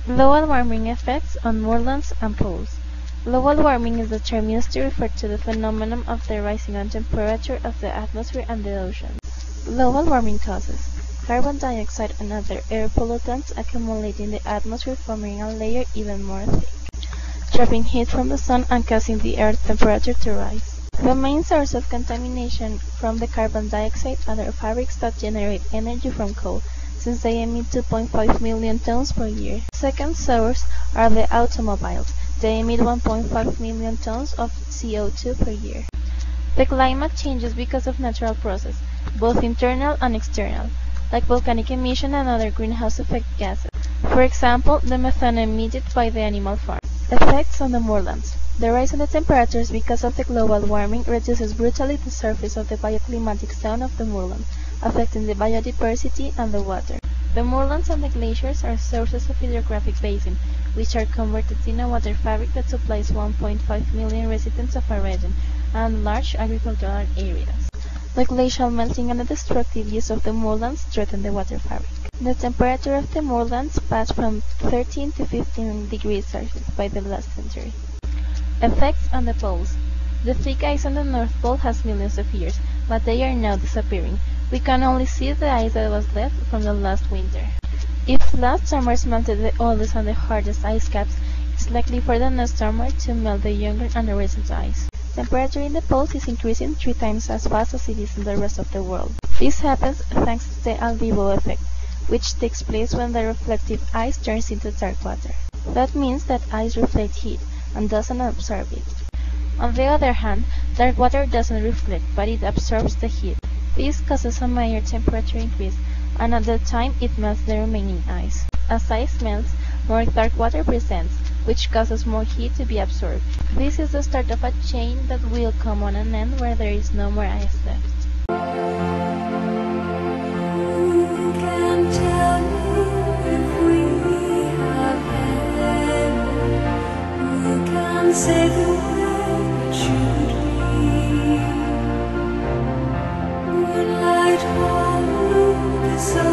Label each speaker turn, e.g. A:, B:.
A: Global warming effects on moorlands and poles. Global warming is the term used to refer to the phenomenon of the rising on temperature of the atmosphere and the oceans. Global warming causes carbon dioxide and other air pollutants accumulate in the atmosphere, forming a layer even more thick, trapping heat from the sun and causing the Earth's temperature to rise. The main source of contamination from the carbon dioxide are the fabrics that generate energy from coal, since they emit 2.5 million tons per year. Second source are the automobiles. They emit 1.5 million tons of CO2 per year. The climate changes because of natural processes, both internal and external, like volcanic emission and other greenhouse effect gases. For example, the methane emitted by the animal farm. Effects on the moorlands. The rise in the temperatures because of the global warming reduces brutally the surface of the bioclimatic zone of the moorland, affecting the biodiversity and the water. The moorlands and the glaciers are sources of hydrographic basin, which are converted in a water fabric that supplies 1.5 million residents of a region and large agricultural areas. The glacial melting and the destructive use of the moorlands threaten the water fabric. The temperature of the moorlands passed from 13 to 15 degrees Celsius by the last century. Effects on the poles. The thick ice on the North Pole has millions of years, but they are now disappearing. We can only see the ice that was left from the last winter. If last summer melted the oldest and the hardest ice caps, it's likely for the next summer to melt the younger and the recent ice. Temperature in the poles is increasing 3 times as fast as it is in the rest of the world. This happens thanks to the albedo effect, which takes place when the reflective ice turns into dark water. That means that ice reflects heat and doesn't absorb it. On the other hand, dark water doesn't reflect, but it absorbs the heat. This causes a major temperature increase, and at that time it melts the remaining ice. As ice melts, more dark water presents, which causes more heat to be absorbed. This is the start of a chain that will come on an end where there is no more ice left.
B: Who can tell me if we have heaven? Who can say the way it should be? When light holds the sun.